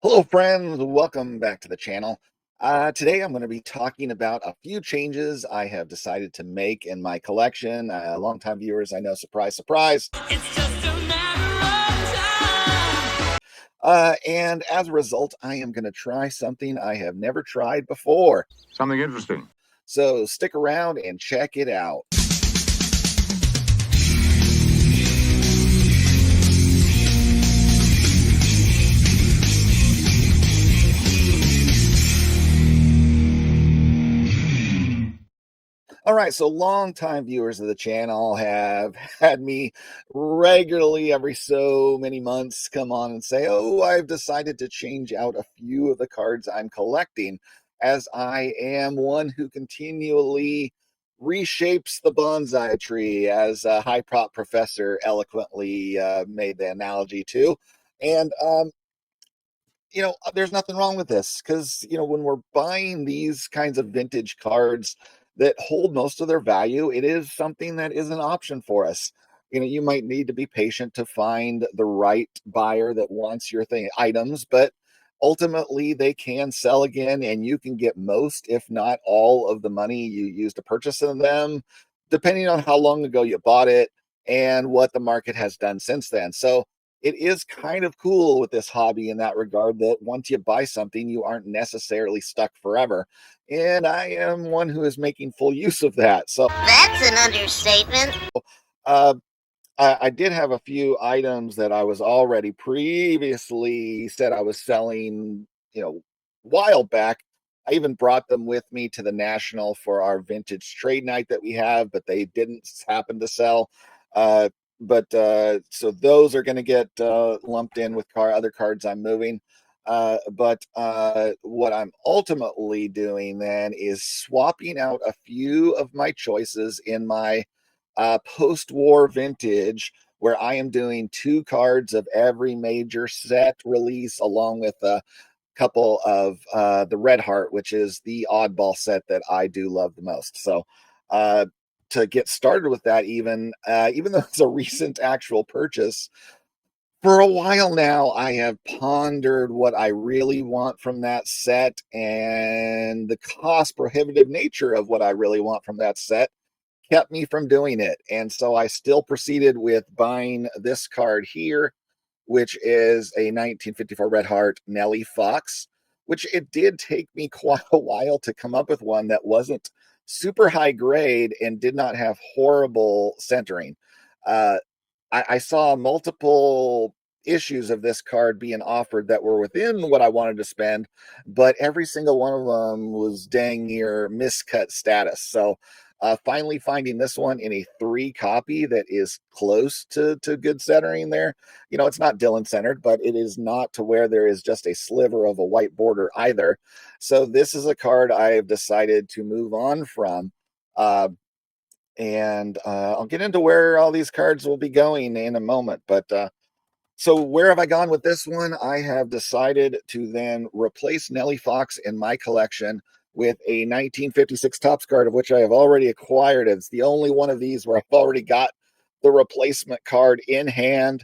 Hello, friends. Welcome back to the channel. Today, I'm going to be talking about a few changes I have decided to make in my collection. Longtime viewers, I know, surprise, surprise. It's just a matter of time. And as a result, I am going to try something I have never tried before. Something interesting. So stick around and check it out. All right, so longtime viewers of the channel have had me regularly every so many months come on and say, "Oh, I've decided to change out a few of the cards I'm collecting, as I am one who continually reshapes the bonsai tree," as High Prop Professor eloquently made the analogy to. And there's nothing wrong with this because, when we're buying these kinds of vintage cards that hold most of their value, it is something that is an option for us. You might need to be patient to find the right buyer that wants your items, but ultimately they can sell again and you can get most, if not all, of the money you used to purchase them, depending on how long ago you bought it and what the market has done since then. So, it is kind of cool with this hobby in that regard that once you buy something, you aren't necessarily stuck forever. And I am one who is making full use of that. So That's an understatement. uh, I did have a few items that I was already previously said I was selling, a while back. I even brought them with me to the National for our vintage trade night that we have, but they didn't happen to sell. Uh, but so those are going to get lumped in with other cards I'm moving. But what I'm ultimately doing then is swapping out a few of my choices in my post-war vintage, where I am doing two cards of every major set release, along with a couple of the Red Heart, which is the oddball set that I do love the most. So uh, to get started with that, even though it's a recent actual purchase, for a while now, I have pondered what I really want from that set and the cost prohibitive nature of what I really want from that set kept me from doing it. And so I still proceeded with buying this card here, which is a 1954 Red Heart Nellie Fox, which it did take me quite a while to come up with one that wasn't super high grade and did not have horrible centering. Uh, I saw multiple issues of this card being offered that were within what I wanted to spend, but every single one of them was dang near miscut status. So finally finding this one in a 3 copy that is close to good centering there. It's not Dylan centered, but it is not to where there is just a sliver of a white border either. So this is a card I have decided to move on from. And I'll get into where all these cards will be going in a moment. But so where have I gone with this one? I have decided to then replace Nellie Fox in my collection with a 1956 Topps card, of which I have already acquired. It's the only one of these where I've already got the replacement card in hand.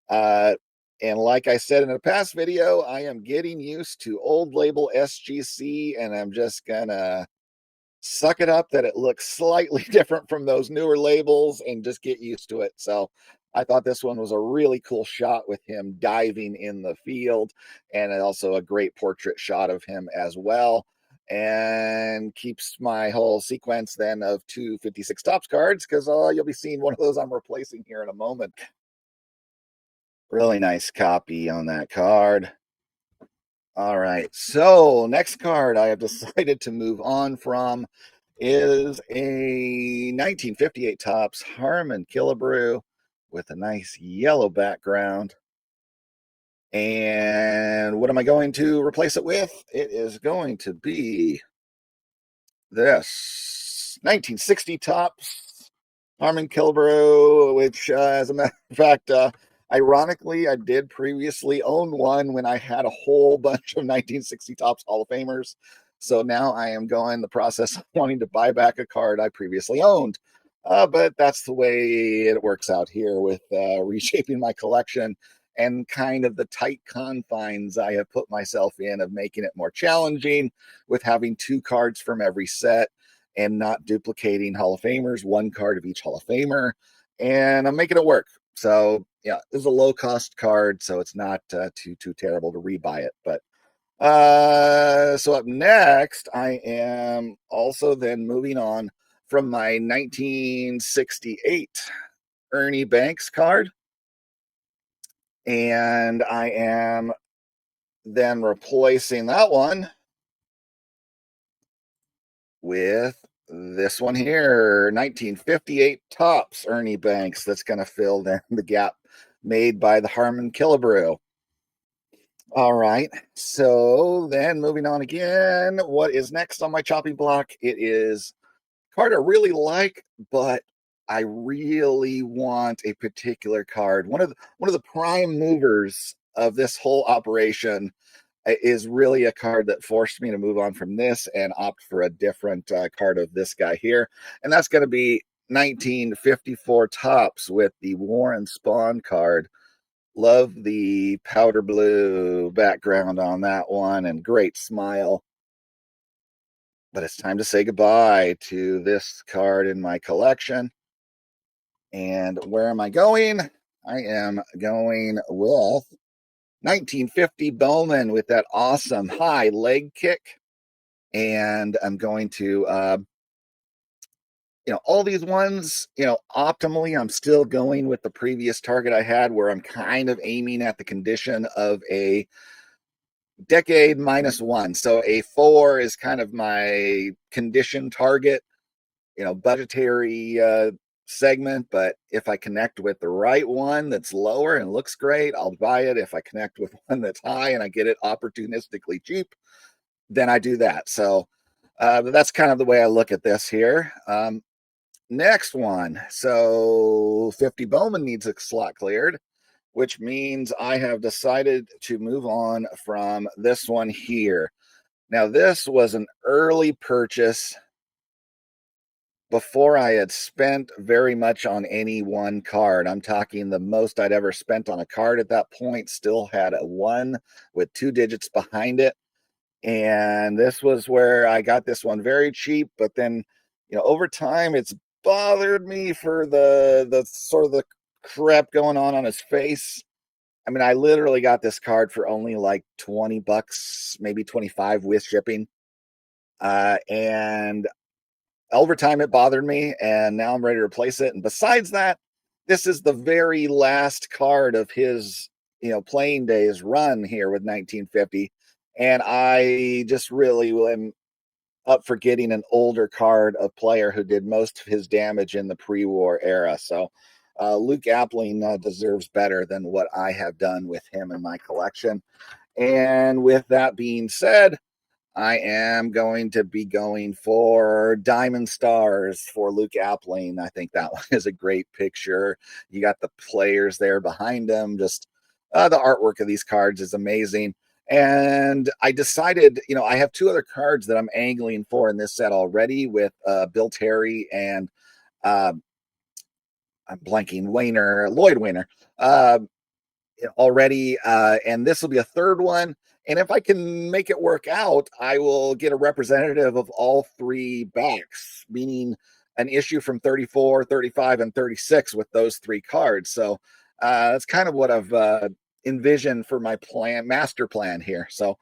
Uh, and like I said in a past video, I am getting used to old label SGC, and I'm just gonna suck it up that it looks slightly different from those newer labels and just get used to it. So I thought this one was a really cool shot with him diving in the field, and also a great portrait shot of him as well. And keeps my whole sequence then of 256 Topps cards, because you'll be seeing one of those I'm replacing here in a moment. Really nice copy on that card. All right, so next card I have decided to move on from is a 1958 Topps Harmon Killebrew with a nice yellow background. And what am I going to replace it with? It is going to be this 1960 Topps Harmon Killebrew, which, as a matter of fact, ironically, I did previously own one when I had a whole bunch of 1960 Topps Hall of Famers. So now I am going the process of wanting to buy back a card I previously owned. But that's the way it works out here with reshaping my collection. and kind of the tight confines I have put myself in of making it more challenging with having 2 cards from every set and not duplicating Hall of Famers, 1 card of each Hall of Famer. And I'm making it work. So yeah, this is a low cost card, so it's not too terrible to rebuy it. But so up next, I am also then moving on from my 1968 Ernie Banks card, and I am then replacing that one with this one here, 1958 Topps Ernie Banks. That's going to fill in the gap made by the Harmon Killebrew. All right. So then moving on again, what is next on my chopping block? It is a card I really like, but I really want a particular card. One of the prime movers of this whole operation is really a card that forced me to move on from this and opt for a different card of this guy here. And that's going to be 1954 Topps with the Warren Spahn card. Love the powder blue background on that one and great smile. But it's time to say goodbye to this card in my collection. And where am I going? I am going with 1950 Bowman with that awesome high leg kick. And I'm going to, all these ones, optimally, I'm still going with the previous target I had where I'm kind of aiming at the condition of a decade -1. So a 4 is kind of my condition target, budgetary segment. But if I connect with the right one that's lower and looks great, I'll buy it. If I connect with one that's high and I get it opportunistically cheap, then I do that. So that's kind of the way I look at this here. Next one. So 50 Bowman needs a slot cleared, which means I have decided to move on from this one here. Now, this was an early purchase before I had spent very much on any one card. I'm talking the most I'd ever spent on a card at that point, still had a 1 with 2 digits behind it. And this was where I got this one very cheap, but then, over time it's bothered me for the sort of the crap going on his face. I mean, I literally got this card for only like $20, maybe 25 with shipping. And over time it bothered me, and now I'm ready to replace it. And besides that, this is the very last card of his, playing days run here with 1950. And I just really am up for getting an older card, a player who did most of his damage in the pre-war era. So Luke Appling deserves better than what I have done with him in my collection. And with that being said, I am going to be going for Diamond Stars for Luke Appling. I think that one is a great picture. You got the players there behind him. Just the artwork of these cards is amazing. And I decided, I have 2 other cards that I'm angling for in this set already with Bill Terry and uh, I'm blanking, Lloyd Wainer. Already, and this will be a 3rd one. And if I can make it work out, I will get a representative of all 3 backs, meaning an issue from 34, 35, and 36 with those 3 cards. So that's kind of what I've envisioned for my master plan here. So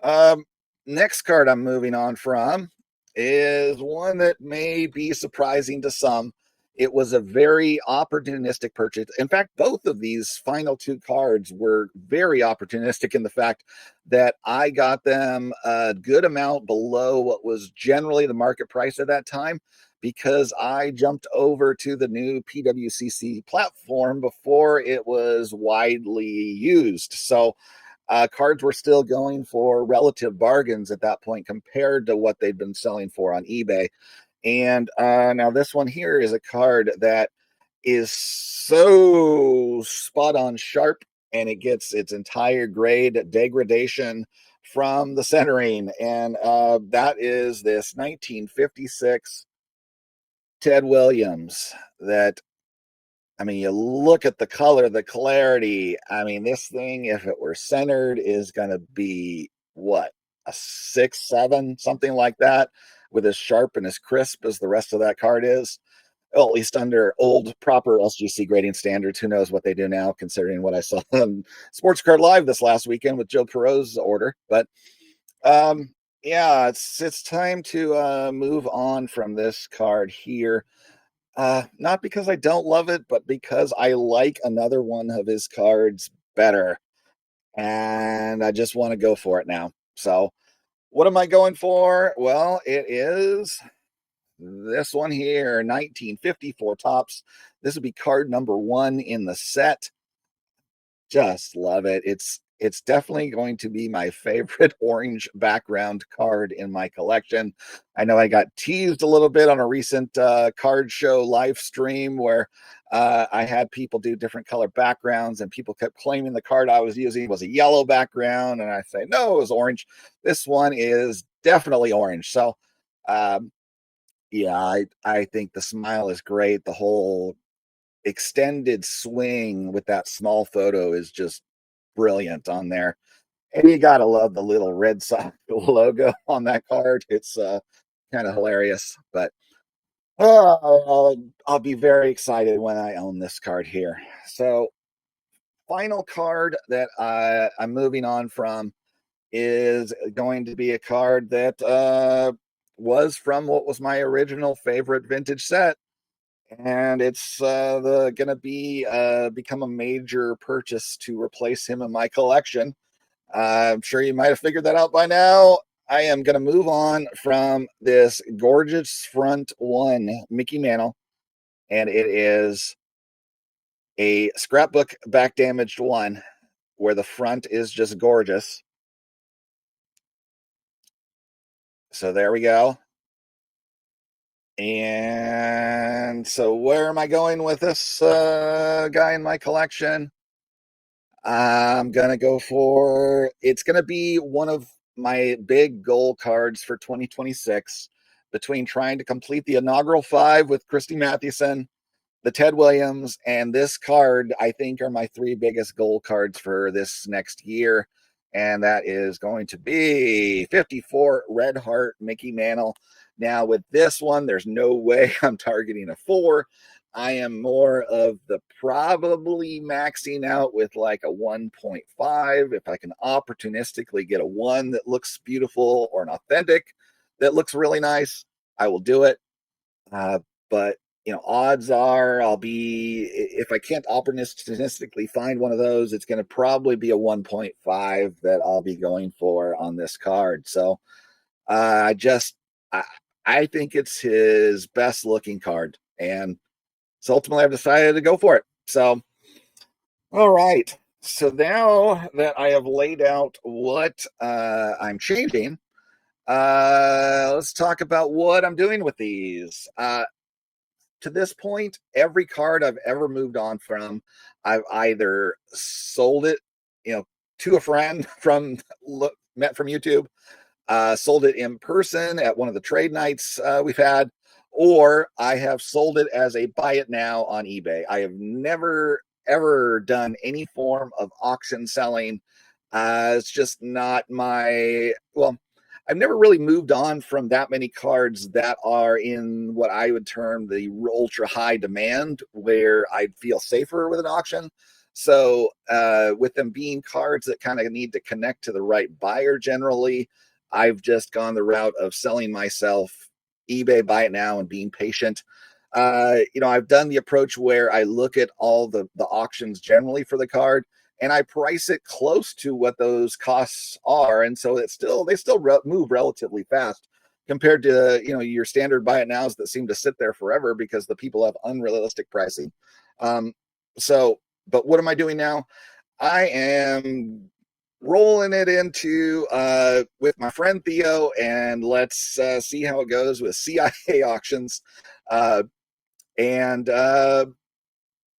um, next card I'm moving on from is one that may be surprising to some. It was a very opportunistic purchase. In fact, both of these final 2 cards were very opportunistic in the fact that I got them a good amount below what was generally the market price at that time, because I jumped over to the new PWCC platform before it was widely used. So cards were still going for relative bargains at that point compared to what they'd been selling for on eBay. And now this one here is a card that is so spot on sharp, and it gets its entire grade degradation from the centering. And that is this 1956 Ted Williams that I mean, you look at the color, the clarity. I mean, this thing, if it were centered, is going to be what, a 6, 7, something like that, with as sharp and as crisp as the rest of that card is. Well, at least under old proper SGC grading standards. Who knows what they do now, considering what I saw on Sports Card Live this last weekend with Joe Perot's order. But um, yeah, it's time to move on from this card here. Not because I don't love it, but because I like another one of his cards better, and I just want to go for it now. So, what am I going for? Well, it is this one here, 1954 Topps. This would be card number 1 in the set. Just love it. It's definitely going to be my favorite orange background card in my collection. I know I got teased a little bit on a recent card show live stream where I had people do different color backgrounds, and people kept claiming the card I was using was a yellow background, and I say no, it was orange. This one is definitely orange. So um, yeah, I think the smile is great. The whole extended swing with that small photo is just brilliant on there. And you gotta love the little Red Sox logo on that card. It's kind of hilarious, but I'll be very excited when I own this card here. So, final card that I'm moving on from is going to be a card that was from what was my original favorite vintage set, and it's the gonna be become a major purchase to replace him in my collection. I'm sure you might have figured that out by now. I am gonna move on from this gorgeous front one Mickey Mantle, and it is a scrapbook back damaged one where the front is just gorgeous. So there we go. And so where am I going with this guy in my collection? I'm gonna go for, it's gonna be one of my big goal cards for 2026, between trying to complete the inaugural 5 with Christy Mathewson, the Ted Williams, and this card. I think are my 3 biggest goal cards for this next year, and that is going to be 54 Red Heart Mickey Mantle. Now with this one, there's no way I'm targeting a 4. I am more of the probably maxing out with like a 1.5. If I can opportunistically get a 1 that looks beautiful, or an authentic that looks really nice, I will do it. But odds are I'll be, if I can't opportunistically find one of those, it's going to probably be a 1.5 that I'll be going for on this card. So I just, I, I think it's his best looking card. And so ultimately I've decided to go for it. So, all right. So now that I have laid out what I'm changing, let's talk about what I'm doing with these. To this point, every card I've ever moved on from, I've either sold it, to a friend from met from YouTube, sold it in person at one of the trade nights we've had, or I have sold it as a buy it now on eBay. I have never ever done any form of auction selling. It's just not my, well, I've never really moved on from that many cards that are in what I would term the ultra high demand, where I'd feel safer with an auction. So, with them being cards that kind of need to connect to the right buyer generally, I've just gone the route of selling myself eBay, buy it now, and being patient. I've done the approach where I look at all the auctions generally for the card, and I price it close to what those costs are, and so they still move relatively fast compared to your standard buy it nows that seem to sit there forever because the people have unrealistic pricing. Um, so, but what am I doing now? I am rolling it into with my friend Theo, and let's see how it goes with CIA auctions. And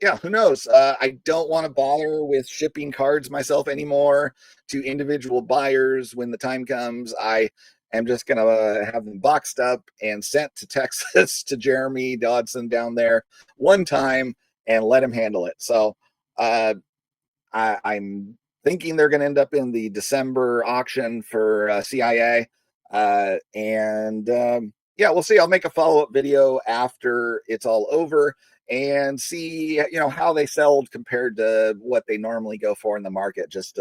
Yeah, who knows? I don't want to bother with shipping cards myself anymore to individual buyers. When the time comes, I am just going to have them boxed up and sent to Texas to Jeremy Dodson down there one time. and let him handle it. So I'm thinking they're going to end up in the December auction for CIA. Yeah, we'll see. I'll make a follow-up video after it's all over and see, how they sold compared to what they normally go for in the market. Just,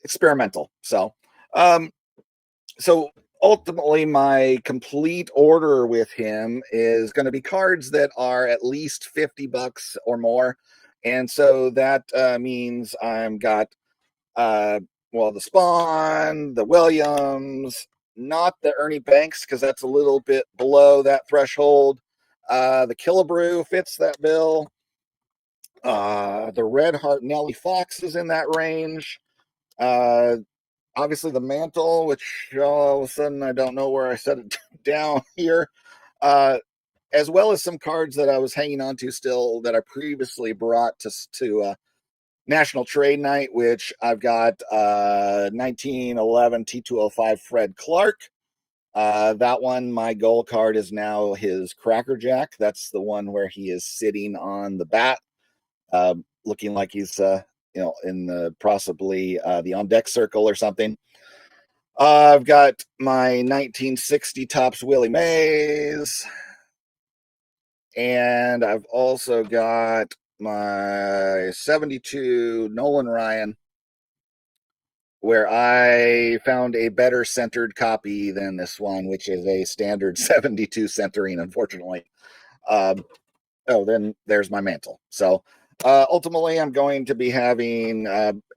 experimental. Um, so ultimately my complete order with him is going to be cards that are at least $50 or more. And so that means I'm got the Spawn, the Williams, not the Ernie Banks because that's a little bit below that threshold. The Killebrew fits that bill. The Red Heart Nelly Fox is in that range. Obviously the Mantle, which all of a sudden I don't know where I set it down here, as well as some cards that I was hanging on to still that I previously brought to National Trade Night, which I've got 1911 T205 Fred Clark. That one, my goal card is now his Crackerjack. That's the one where he is sitting on the bat, looking like he's in the possibly the on deck circle or something. I've got my 1960 Topps Willie Mays, and I've also got my 72 Nolan Ryan, where I found a better centered copy than this one, which is a standard 72 centering, unfortunately. Then there's my Mantle. So ultimately, I'm going to be having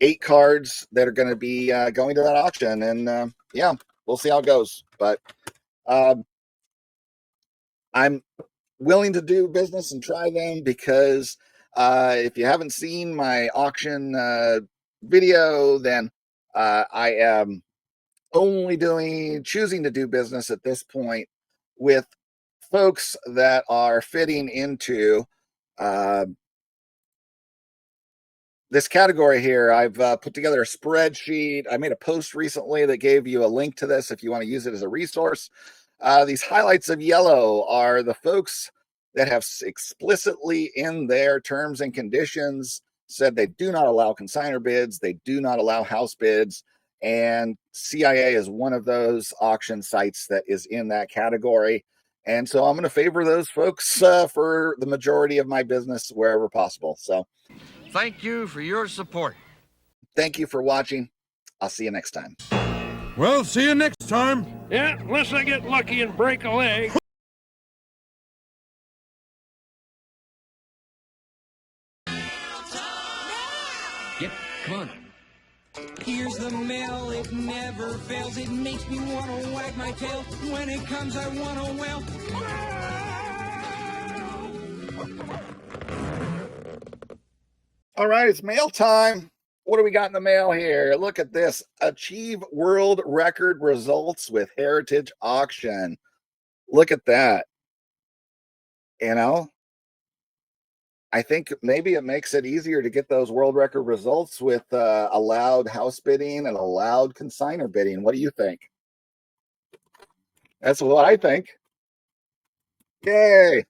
8 cards that are going to be going to that auction. And yeah, we'll see how it goes. But I'm willing to do business and try them because if you haven't seen my auction video, then I am only choosing to do business at this point with folks that are fitting into this category here. I've put together a spreadsheet. I made a post recently that gave you a link to this if you want to use it as a resource. These highlights of yellow are the folks that have explicitly in their terms and conditions said they do not allow consignor bids, they do not allow house bids, and CIA is one of those auction sites that is in that category. And so I'm going to favor those folks for the majority of my business wherever possible. So thank you for your support. Thank you for watching. I'll see you next time. Well, see you next time. Yeah, unless I get lucky and break a leg. Yep, come on. Here's the mail, it never fails. It makes me want to wag my tail. When it comes, I want to wail. All right, it's mail time. What do we got in the mail here? Look at this. Achieve world record results with Heritage Auction. Look at that. I think maybe it makes it easier to get those world record results with allowed house bidding and allowed consignor bidding. What do you think? That's what I think. Yay.